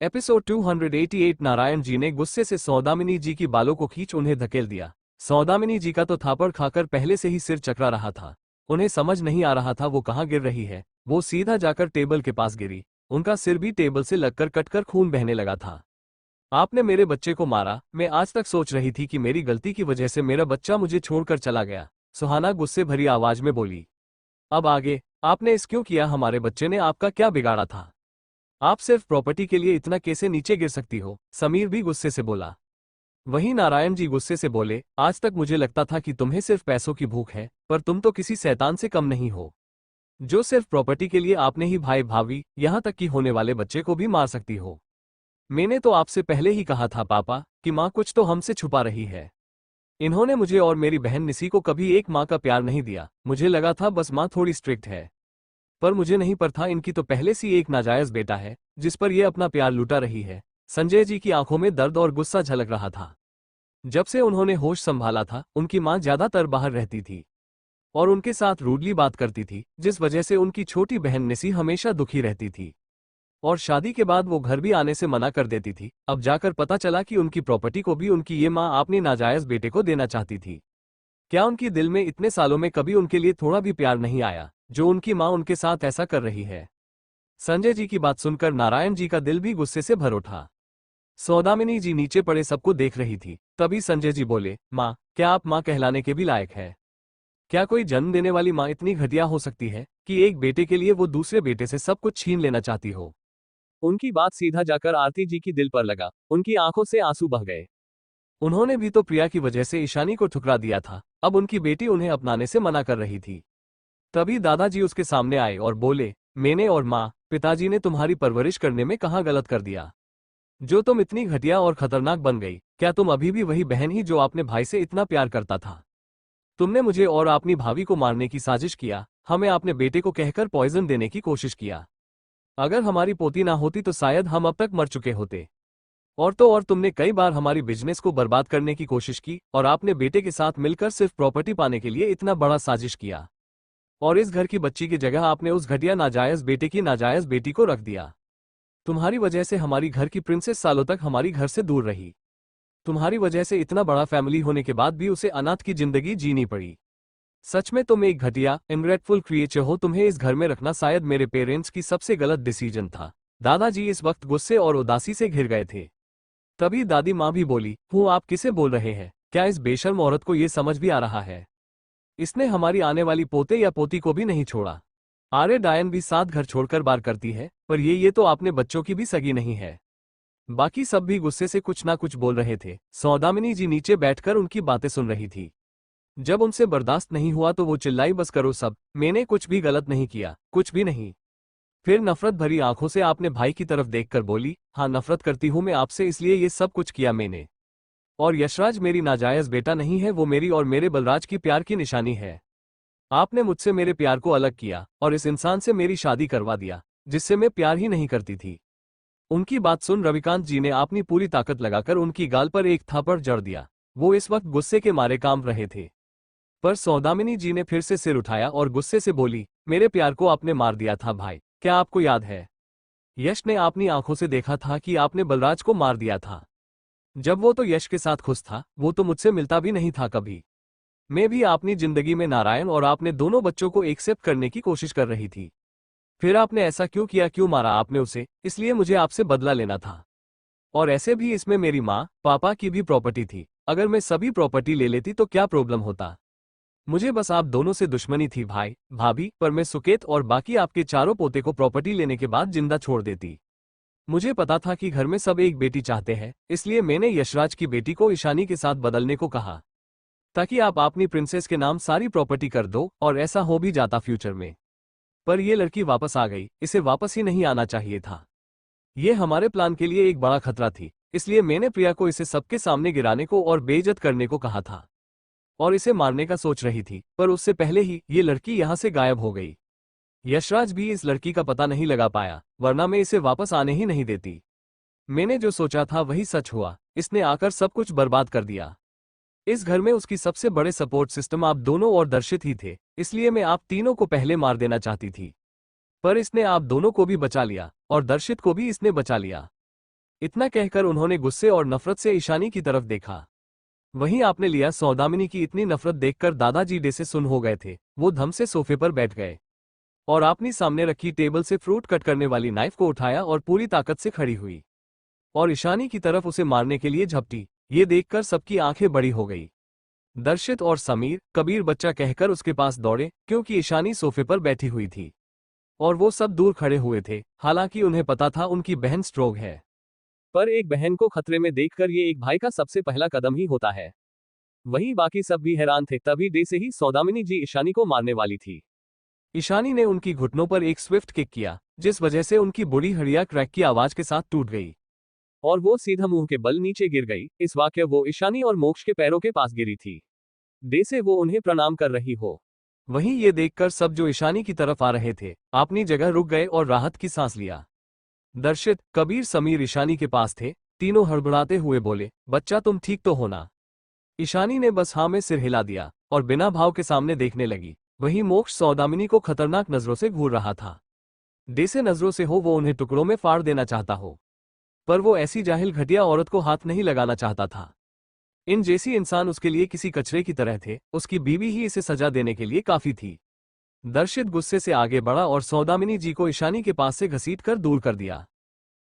Episode 288। Narayan ji ने गुस्से से सौदामिनी जी की बालों को खींच उन्हें धकेल दिया। सौदामिनी जी का तो थापड़ खाकर पहले से ही सिर चकरा रहा था। उन्हें समझ नहीं आ रहा था वो कहाँ गिर रही है। वो सीधा जाकर टेबल के पास गिरी। उनका सिर भी टेबल से लगकर कटकर खून बहने लगा था। आपने मेरे बच्चे को मारा। मैं आज तक सोच रही थी कि मेरी गलती की वजह से मेरा बच्चा मुझे छोड़कर चला गया। सुहाना गुस्से भरी आवाज में बोली। अब आगे आपने इस क्यों किया? हमारे बच्चे ने आपका क्या बिगाड़ा था? आप सिर्फ प्रॉपर्टी के लिए इतना कैसे नीचे गिर सकती हो? समीर भी गुस्से से बोला। वहीं नारायण जी गुस्से से बोले, आज तक मुझे लगता था कि तुम्हें सिर्फ पैसों की भूख है, पर तुम तो किसी शैतान से कम नहीं हो, जो सिर्फ प्रॉपर्टी के लिए आपने ही भाई भाभी यहां तक कि होने वाले बच्चे को भी मार सकती हो। मैंने तो आपसे पहले ही कहा था पापा कि माँ कुछ तो हमसे छुपा रही है। इन्होंने मुझे और मेरी बहन निसी को कभी एक माँ का प्यार नहीं दिया। मुझे लगा था बस माँ थोड़ी स्ट्रिक्ट है, पर मुझे नहीं पता था इनकी तो पहले से एक नाजायज बेटा है जिस पर यह अपना प्यार लुटा रही है। संजय जी की आंखों में दर्द और गुस्सा झलक रहा था। जब से उन्होंने होश संभाला था उनकी मां ज्यादातर बाहर रहती थी और उनके साथ रूडली बात करती थी, जिस वजह से उनकी छोटी बहन निसी हमेशा दुखी रहती थी और शादी के बाद वो घर भी आने से मना कर देती थी। अब जाकर पता चला कि उनकी प्रॉपर्टी को भी उनकी ये माँ अपने नाजायज बेटे को देना चाहती थी। क्या उनकी दिल में इतने सालों में कभी उनके लिए थोड़ा भी प्यार नहीं आया जो उनकी मां उनके साथ ऐसा कर रही है? संजय जी की बात सुनकर नारायण जी का दिल भी गुस्से से भर उठा। सौदामिनी जी नीचे पड़े सबको देख रही थी। तभी संजय जी बोले, माँ क्या आप माँ कहलाने के भी लायक है? क्या कोई जन्म देने वाली माँ इतनी घटिया हो सकती है कि एक बेटे के लिए वो दूसरे बेटे से सब कुछ छीन लेना चाहती हो? उनकी बात सीधा जाकर आरती जी की दिल पर लगा। उनकी आंखों से आंसू बह गए। उन्होंने भी तो प्रिया की वजह से ईशानी को ठुकरा दिया था। अब उनकी बेटी उन्हें अपनाने से मना कर रही थी। तभी दादाजी उसके सामने आए और बोले, मैंने और माँ पिताजी ने तुम्हारी परवरिश करने में कहाँ गलत कर दिया जो तुम इतनी घटिया और खतरनाक बन गई? क्या तुम अभी भी वही बहन ही जो अपने भाई से इतना प्यार करता था? तुमने मुझे और अपनी भाभी को मारने की साजिश किया। हमें अपने बेटे को कहकर पॉइजन देने की कोशिश किया। अगर हमारी पोती ना होती तो शायद हम अब तक मर चुके होते। और तो और तुमने कई बार हमारी बिजनेस को बर्बाद करने की कोशिश की और आपने बेटे के साथ मिलकर सिर्फ प्रॉपर्टी पाने के लिए इतना बड़ा साजिश किया। और इस घर की बच्ची की जगह आपने उस घटिया नाजायज बेटे की नाजायज बेटी को रख दिया। तुम्हारी वजह से हमारी घर की प्रिंसेस सालों तक हमारी घर से दूर रही। तुम्हारी वजह से इतना बड़ा फैमिली होने के बाद भी उसे अनाथ की जिंदगी जीनी पड़ी। सच में तुम एक घटिया इनग्रेटफुल क्रिएचर हो। तुम्हें इस घर में रखना शायद मेरे पेरेंट्स की सबसे गलत डिसीजन था। दादाजी इस वक्त गुस्से और उदासी से घिर गए थे। तभी दादी माँ भी बोली, हूँ आप किसे बोल रहे हैं? क्या इस बेशर्म औरत को ये समझ भी आ रहा है? इसने हमारी आने वाली पोते या पोती को भी नहीं छोड़ा। आर्य डायन भी साथ घर छोड़कर बार करती है, पर ये तो आपने बच्चों की भी सगी नहीं है। बाकी सब भी गुस्से से कुछ ना कुछ बोल रहे थे। सौदामिनी जी नीचे बैठकर उनकी बातें सुन रही थी। जब उनसे बर्दाश्त नहीं हुआ तो वो चिल्लाई, बस करो सब, मैंने कुछ भी गलत नहीं किया, कुछ भी नहीं। फिर नफरत भरी आंखों से आपने भाई की तरफ देखकर बोली, हाँ नफरत करती हूँ मैं आपसे, इसलिए ये सब कुछ किया मैंने। और यशराज मेरी नाजायज बेटा नहीं है, वो मेरी और मेरे बलराज की प्यार की निशानी है। आपने मुझसे मेरे प्यार को अलग किया और इस इंसान से मेरी शादी करवा दिया जिससे मैं प्यार ही नहीं करती थी। उनकी बात सुन रविकांत जी ने अपनी पूरी ताकत लगाकर उनकी गाल पर एक थापड़ जड़ दिया। वो इस वक्त गुस्से के मारे कांप रहे थे। पर सौदामिनी जी ने फिर से सिर उठाया और गुस्से से बोली, मेरे प्यार को आपने मार दिया था भाई, क्या आपको याद है? यश ने अपनी आंखों से देखा था कि आपने बलराज को मार दिया था। जब वो तो यश के साथ खुश था, वो तो मुझसे मिलता भी नहीं था कभी। मैं भी अपनी जिंदगी में नारायण और आपने दोनों बच्चों को एक्सेप्ट करने की कोशिश कर रही थी। फिर आपने ऐसा क्यों किया? क्यों मारा आपने उसे? इसलिए मुझे आपसे बदला लेना था। और ऐसे भी इसमें मेरी माँ पापा की भी प्रॉपर्टी थी। अगर मैं सभी प्रॉपर्टी ले लेती तो क्या प्रॉब्लम होता? मुझे बस आप दोनों से दुश्मनी थी भाई भाभी, पर मैं सुकेत और बाकी आपके चारों पोते को प्रॉपर्टी लेने के बाद जिंदा छोड़ देती। मुझे पता था कि घर में सब एक बेटी चाहते हैं, इसलिए मैंने यशराज की बेटी को ईशानी के साथ बदलने को कहा ताकि आप अपनी प्रिंसेस के नाम सारी प्रॉपर्टी कर दो, और ऐसा हो भी जाता फ्यूचर में। पर यह लड़की वापस आ गई, इसे वापस ही नहीं आना चाहिए था। ये हमारे प्लान के लिए एक बड़ा खतरा थी, इसलिए मैंने प्रिया को इसे सबके सामने गिराने को और बेइज्जत करने को कहा था और इसे मारने का सोच रही थी, पर उससे पहले ही ये लड़की यहां से गायब हो गई। यशराज भी इस लड़की का पता नहीं लगा पाया, वरना मैं इसे वापस आने ही नहीं देती। मैंने जो सोचा था वही सच हुआ, इसने आकर सब कुछ बर्बाद कर दिया। इस घर में उसकी सबसे बड़े सपोर्ट सिस्टम आप दोनों और दर्शित ही थे, इसलिए मैं आप तीनों को पहले मार देना चाहती थी। पर इसने आप दोनों को भी बचा लिया और दर्शित को भी इसने बचा लिया। इतना कहकर उन्होंने गुस्से और नफरत से ईशानी की तरफ देखा। वहीं आपने लिया सौदामिनी की इतनी नफरत देखकर दादाजी डे से सुन हो गए थे। वो धम से सोफे पर बैठ गए और आपनी सामने रखी टेबल से फ्रूट कट करने वाली नाइफ को उठाया और पूरी ताकत से खड़ी हुई और ईशानी की तरफ उसे मारने के लिए झपटी। ये देखकर सबकी आंखें बड़ी हो गई। दर्शित और समीर कबीर बच्चा कहकर उसके पास दौड़े, क्योंकि ईशानी सोफे पर बैठी हुई थी और वो सब दूर खड़े हुए थे। हालांकि उन्हें पता था उनकी बहन स्ट्रोंग है, पर एक बहन को खतरे में देखकर ये एक भाई का सबसे पहला कदम ही होता है। वहीं बाकी सब भी हैरान थे। तभी डे से ही सौदामिनी जी ईशानी को मारने वाली थी। ईशानी ने उनकी घुटनों पर एक स्विफ्ट किक किया, जिस वजह से उनकी बुरी हड्डियां क्रैक की आवाज के साथ टूट गई और वो सीधा मुंह के बल नीचे गिर गई। इस वाक्य वो ईशानी और मोक्ष के पैरों के पास गिरी थी। डे से वो उन्हें प्रणाम कर रही हो। वहीं ये देखकर सब जो ईशानी की तरफ आ रहे थे अपनी जगह रुक गए और राहत की सांस लिया। दर्शित, कबीर, समीर ईशानी के पास थे। तीनों हड़बड़ाते हुए बोले, बच्चा तुम ठीक तो हो ना? ईशानी ने बस हाँ में सिर हिला दिया और बिना भाव के सामने देखने लगी। वहीं मोक्ष सौदामिनी को खतरनाक नजरों से घूर रहा था। डे से नजरों से हो वो उन्हें टुकड़ों में फाड़ देना चाहता हो, पर वो ऐसी जाहिल घटिया औरत को हाथ नहीं लगाना चाहता था। इन जैसी इंसान उसके लिए किसी कचरे की तरह थे। उसकी बीवी ही इसे सजा देने के लिए काफी थी। दर्शित गुस्से से आगे बढ़ा और सौदामिनी जी को ईशानी के पास से घसीटकर दूर कर दिया।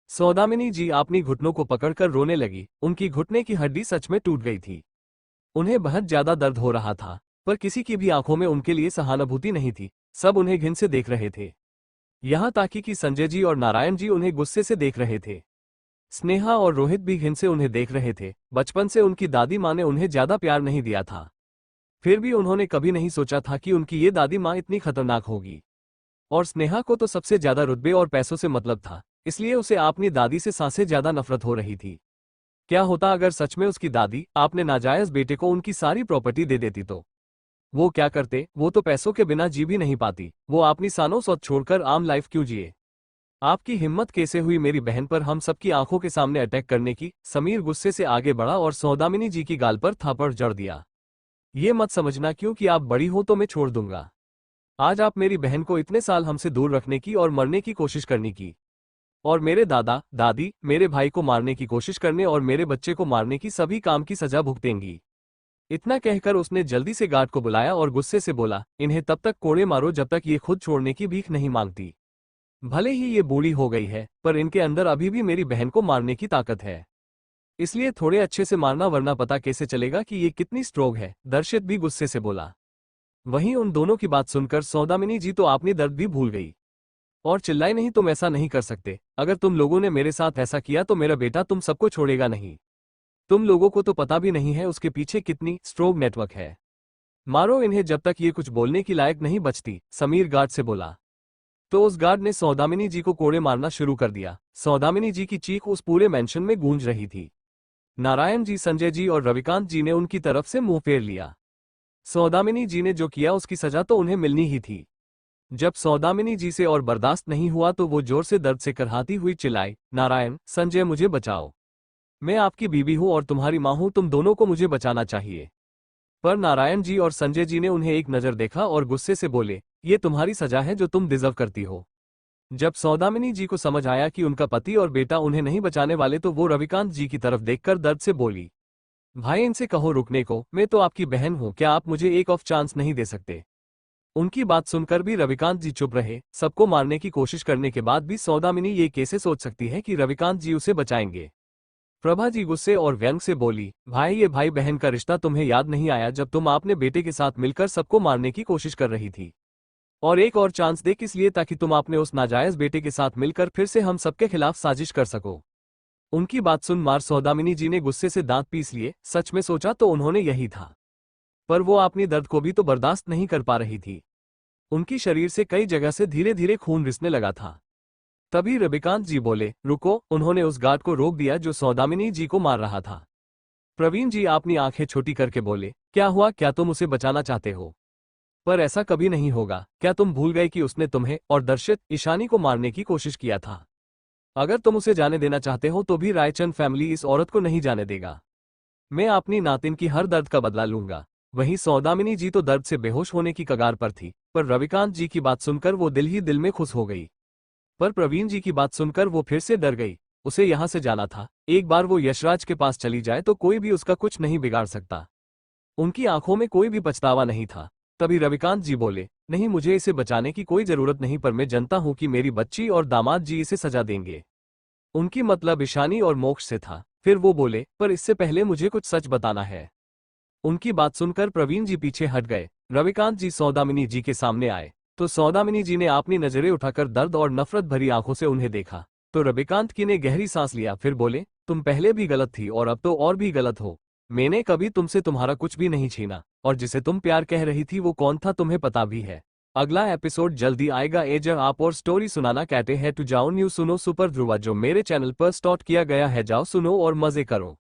सौदामिनी जी अपनी घुटनों को पकड़कर रोने लगी। उनकी घुटने की हड्डी सच में टूट गई थी। उन्हें बहुत ज्यादा दर्द हो रहा था, पर किसी की भी आंखों में उनके लिए सहानुभूति नहीं थी। सब उन्हें घिन से देख रहे थे, यहां तक कि संजय जी और नारायण जी उन्हें गुस्से से देख रहे थे। स्नेहा और रोहित भी घिन से उन्हें देख रहे थे। बचपन से उनकी दादी माँ ने उन्हें ज्यादा प्यार नहीं दिया था, फिर भी उन्होंने कभी नहीं सोचा था कि उनकी ये दादी माँ इतनी खतरनाक होगी। और स्नेहा को तो सबसे ज्यादा रुतबे और पैसों से मतलब था, इसलिए उसे अपनी दादी से सांसे ज्यादा नफरत हो रही थी। क्या होता अगर सच में उसकी दादी आपने नाजायज बेटे को उनकी सारी प्रॉपर्टी दे देती तो? वो क्या करते? वो तो पैसों के बिना जी भी नहीं पाती। वो अपनी सानों सौत छोड़कर आम लाइफ क्यों जिए? आपकी हिम्मत कैसे हुई मेरी बहन पर हम सबकी आंखों के सामने अटैक करने की? समीर गुस्से से आगे बढ़ा और सौदामिनी जी की गाल पर थापड़ जड़ दिया। ये मत समझना क्योंकि आप बड़ी हो तो मैं छोड़ दूंगा। आज आप मेरी बहन को इतने साल हमसे दूर रखने की और मरने की कोशिश करने की, और मेरे दादा दादी मेरे भाई को मारने की कोशिश करने और मेरे बच्चे को मारने की सभी काम की सजा भुगतेंगी। इतना कहकर उसने जल्दी से गार्ड को बुलाया और गुस्से से बोला, इन्हें तब तक कोड़े मारो जब तक ये खुद छोड़ने की भीख नहीं मांगती। भले ही ये बूढ़ी हो गई है, पर इनके अंदर अभी भी मेरी बहन को मारने की ताकत है। इसलिए थोड़े अच्छे से मारना, वरना पता कैसे चलेगा कि ये कितनी स्ट्रोंग है। दर्शित भी गुस्से से बोला। वहीं उन दोनों की बात सुनकर सौदामिनी जी तो अपनी दर्द भी भूल गई और चिल्लाई, नहीं तुम ऐसा नहीं कर सकते। अगर तुम लोगों ने मेरे साथ ऐसा किया तो मेरा बेटा तुम सबको छोड़ेगा नहीं। तुम लोगों को तो पता भी नहीं है उसके पीछे कितनी स्ट्रोंग नेटवर्क है। मारो इन्हें जब तक ये कुछ बोलने की लायक नहीं बचती। समीर गार्ड से बोला। तो उस गार्ड ने सौदामिनी जी को कोड़े मारना शुरू कर दिया। सौदामिनी जी की चीख उस पूरे मेंशन में गूंज रही थी। नारायण जी, संजय जी और रविकांत जी ने उनकी तरफ से मुंह फेर लिया। सौदामिनी जी ने जो किया उसकी सजा तो उन्हें मिलनी ही थी। जब सौदामिनी जी से और बर्दाश्त नहीं हुआ तो वो जोर से दर्द से करहाती हुई चिल्लाई, नारायण, संजय, मुझे बचाओ। मैं आपकी बीवी हूं और तुम्हारी मां हूं। तुम दोनों को मुझे बचाना चाहिए। पर नारायण जी और संजय जी ने उन्हें एक नजर देखा और गुस्से से बोले, ये तुम्हारी सजा है जो तुम डिजर्व करती हो। जब सौदामिनी जी को समझ आया कि उनका पति और बेटा उन्हें नहीं बचाने वाले तो वो रविकांत जी की तरफ देखकर दर्द से बोली, भाई इनसे कहो रुकने को। मैं तो आपकी बहन हूं, क्या आप मुझे एक ऑफ चांस नहीं दे सकते? उनकी बात सुनकर भी रविकांत जी चुप रहे। सबको मारने की कोशिश करने के बाद भी सौदामिनी ये कैसे सोच सकती है कि रविकांत जी उसे बचाएंगे? प्रभा जी गुस्से और व्यंग से बोली, भाई ये भाई बहन का रिश्ता तुम्हें याद नहीं आया जब तुम अपने बेटे के साथ मिलकर सबको मारने की कोशिश कर रही थी? और एक और चांस दे किस लिए? ताकि तुम अपने उस नाजायज बेटे के साथ मिलकर फिर से हम सबके खिलाफ साजिश कर सको। उनकी बात सुन मार सौदामिनी जी ने गुस्से से दांत पीस लिए। सच में सोचा तो उन्होंने यही था, पर वो अपनी दर्द को भी तो बर्दाश्त नहीं कर पा रही थी। उनकी शरीर से कई जगह से धीरे धीरे खून रिसने लगा था। तभी रविकांत जी बोले, रुको। उन्होंने उस गार्ड को रोक दिया जो सौदामिनी जी को मार रहा था। प्रवीण जी अपनी आंखें छोटी करके बोले, क्या हुआ? क्या तुम उसे बचाना चाहते हो? पर ऐसा कभी नहीं होगा। क्या तुम भूल गए कि उसने तुम्हें और दर्शित, ईशानी को मारने की कोशिश किया था? अगर तुम उसे जाने देना चाहते हो तो भी रायचंद फैमिली इस औरत को नहीं जाने देगा। मैं अपनी नातिन की हर दर्द का बदला लूंगा। वहीं सौदामिनी जी तो दर्द से बेहोश होने की कगार पर थी, पर रविकांत जी की बात सुनकर वो दिल ही दिल में खुश हो गई। पर प्रवीण जी की बात सुनकर वो फिर से डर गई। उसे यहां से जाना था, एक बार वो यशराज के पास चली जाए तो कोई भी उसका कुछ नहीं बिगाड़ सकता। उनकी आंखों में कोई भी पछतावा नहीं था। तभी रविकांत जी बोले, नहीं, मुझे इसे बचाने की कोई जरूरत नहीं, पर मैं जानता हूं कि मेरी बच्ची और दामाद जी इसे सजा देंगे। उनकी मतलब ईशानी और मोक्ष से था। फिर वो बोले, पर इससे पहले मुझे कुछ सच बताना है। उनकी बात सुनकर प्रवीण जी पीछे हट गए। रविकांत जी सौदामिनी जी के सामने आए तो सौदामिनी जी ने अपनी नजरें उठाकर दर्द और नफरत भरी आंखों से उन्हें देखा। तो रविकांत की ने गहरी सांस लिया, फिर बोले, तुम पहले भी गलत थी और अब तो और भी गलत हो। मैंने कभी तुमसे तुम्हारा कुछ भी नहीं छीना, और जिसे तुम प्यार कह रही थी वो कौन था तुम्हें पता भी है। अगला एपिसोड जल्दी आएगा। एजर आप और स्टोरी सुनाना कहते हैं तो जाओ न्यू सुनो सुपर ध्रुवा जो मेरे चैनल पर स्टार्ट किया गया है, जाओ सुनो और मजे करो।